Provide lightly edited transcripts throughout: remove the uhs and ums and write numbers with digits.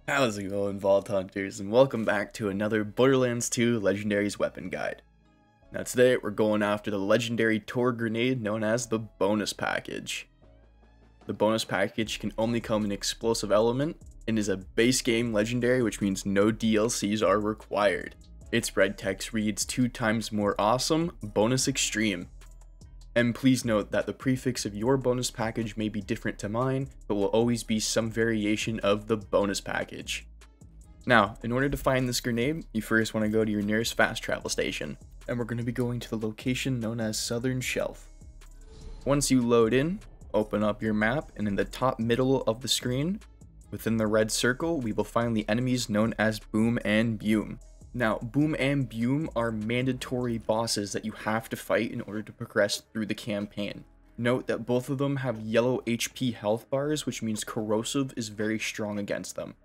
How's it going, Vault Hunters, and welcome back to another Borderlands 2 Legendary's Weapon Guide. Now today we're going after the legendary Tor grenade known as the bonus package. The bonus package can only come in explosive element and is a base game legendary, which means no DLCs are required. Its red text reads 2 times more awesome, bonus extreme. And please note that the prefix of your bonus package may be different to mine, but will always be some variation of the bonus package. Now, in order to find this grenade, you first want to go to your nearest fast travel station, and we're going to be going to the location known as Southern Shelf. Once you load in, open up your map, and in the top middle of the screen, within the red circle, we will find the enemies known as Boom and Bewm. Now, Boom and Bewm are mandatory bosses that you have to fight in order to progress through the campaign. Note that both of them have yellow HP health bars, which means corrosive is very strong against them.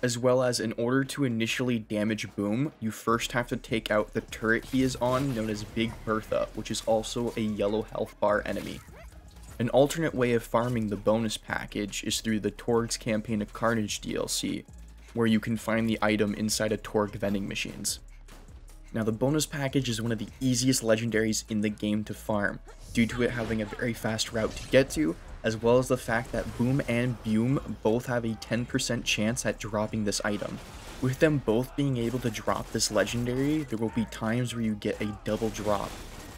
As well as, in order to initially damage Boom, you first have to take out the turret he is on, known as Big Bertha, which is also a yellow health bar enemy. An alternate way of farming the bonus package is through the Torg's Campaign of Carnage DLC, where you can find the item inside of Torg vending machines. Now, the bonus package is one of the easiest legendaries in the game to farm, due to it having a very fast route to get to, as well as the fact that Boom and Bewm both have a 10% chance at dropping this item. With them both being able to drop this legendary, there will be times where you get a double drop.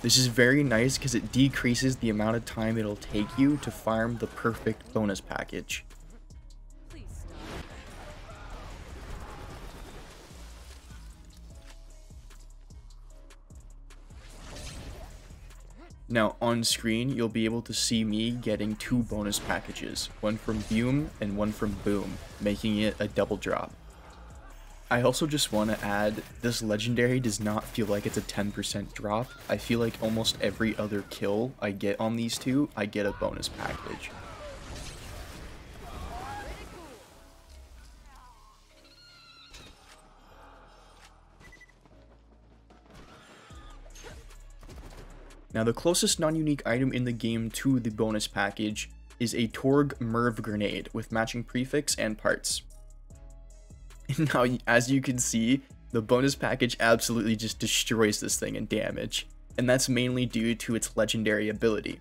This is very nice because it decreases the amount of time it'll take you to farm the perfect bonus package. Now, on screen, you'll be able to see me getting 2 bonus packages, one from Bewm and one from Boom, making it a double drop. I also just want to add, this legendary does not feel like it's a 10% drop. I feel like almost every other kill I get on these two, I get a bonus package. Now, the closest non-unique item in the game to the bonus package is a Torg Merv grenade with matching prefix and parts. Now, as you can see, the bonus package absolutely just destroys this thing in damage, and that's mainly due to its legendary ability.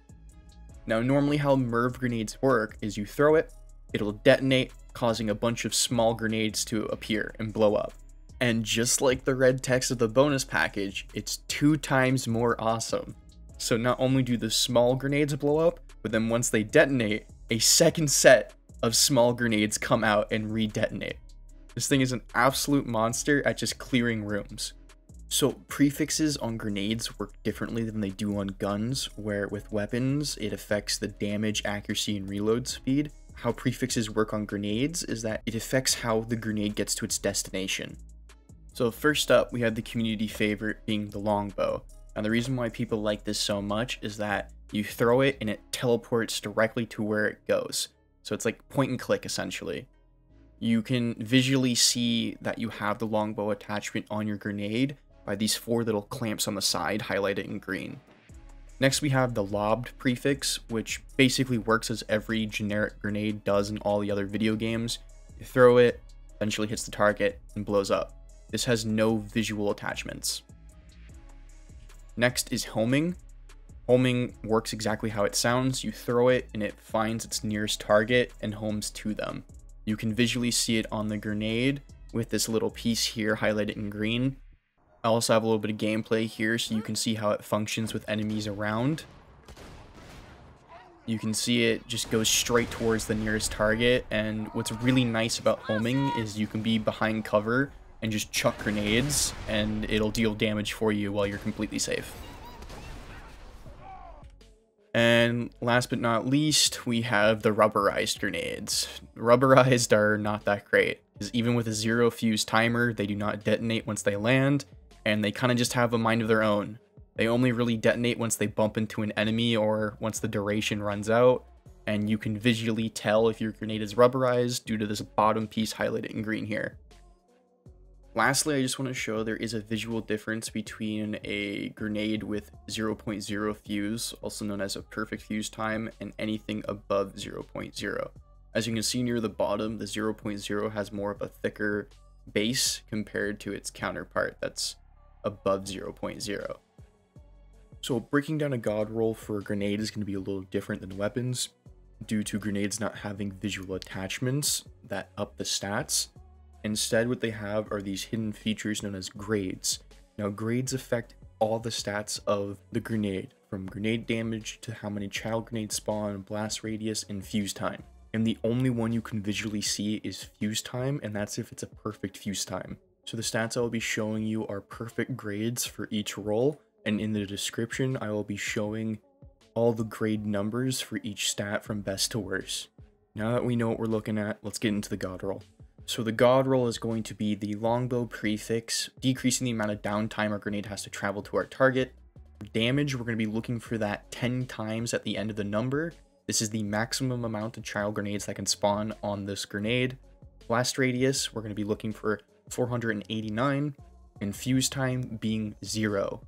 Now, normally how Merv grenades work is you throw it, it'll detonate, causing a bunch of small grenades to appear and blow up. And just like the red text of the bonus package, it's 2 times more awesome. So not only do the small grenades blow up, but then once they detonate, a second set of small grenades come out and re-detonate. This thing is an absolute monster at just clearing rooms. So prefixes on grenades work differently than they do on guns, where with weapons, it affects the damage, accuracy, and reload speed. How prefixes work on grenades is that it affects how the grenade gets to its destination. So first up, we have the community favorite being the longbow. Now, the reason why people like this so much is that you throw it and it teleports directly to where it goes. So it's like point and click, essentially. You can visually see that you have the longbow attachment on your grenade by these 4 little clamps on the side highlighted in green. Next, we have the lobbed prefix, which basically works as every generic grenade does in all the other video games. You throw it, eventually hits the target, and blows up. This has no visual attachments. Next is homing. Homing works exactly how it sounds. You throw it and it finds its nearest target and homes to them. You can visually see it on the grenade with this little piece here highlighted in green. I also have a little bit of gameplay here so you can see how it functions with enemies around. You can see it just goes straight towards the nearest target, and what's really nice about homing is you can be behind cover and just chuck grenades, and it'll deal damage for you while you're completely safe. And last but not least, we have the rubberized grenades. Rubberized are not that great, because even with a 0 fuse timer, they do not detonate once they land, and they kind of just have a mind of their own. They only really detonate once they bump into an enemy or once the duration runs out, and you can visually tell if your grenade is rubberized due to this bottom piece highlighted in green here. Lastly, I just want to show there is a visual difference between a grenade with 0.0 fuse, also known as a perfect fuse time, and anything above 0.0. As you can see near the bottom, the 0.0 has more of a thicker base compared to its counterpart that's above 0.0. So breaking down a god roll for a grenade is going to be a little different than weapons, due to grenades not having visual attachments that up the stats. Instead, what they have are these hidden features known as grades. Now, grades affect all the stats of the grenade, from grenade damage to how many child grenades spawn, blast radius, and fuse time. And the only one you can visually see is fuse time, and that's if it's a perfect fuse time. So the stats I will be showing you are perfect grades for each roll, and in the description I will be showing all the grade numbers for each stat from best to worst. Now that we know what we're looking at, let's get into the god roll. So the god roll is going to be the longbow prefix, decreasing the amount of downtime our grenade has to travel to our target. For damage, we're going to be looking for that 10 times at the end of the number. This is the maximum amount of child grenades that can spawn on this grenade. Blast radius, we're going to be looking for 489, and fuse time being 0.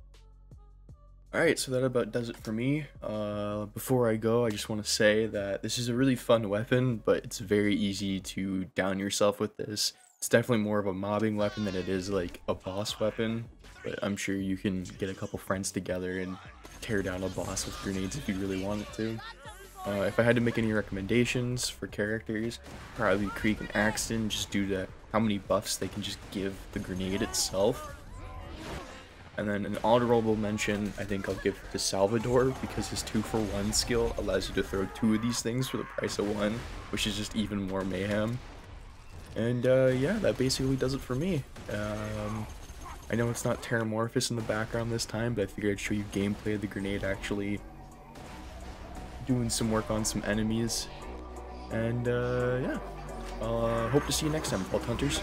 Alright, so that about does it for me. Before I go, I just want to say that this is a really fun weapon, but it's very easy to down yourself with this. It's definitely more of a mobbing weapon than it is like a boss weapon, but I'm sure you can get a couple friends together and tear down a boss with grenades if you really wanted to. If I had to make any recommendations for characters, probably Creek and Axton, just due to how many buffs they can just give the grenade itself. And then an honorable mention, I think I'll give to Salvador, because his 2-for-1 skill allows you to throw 2 of these things for the price of 1, which is just even more mayhem. And yeah, that basically does it for me. I know it's not Terramorphous in the background this time, but I figured I'd show you gameplay of the grenade actually doing some work on some enemies. And yeah, I'll hope to see you next time, Vault Hunters.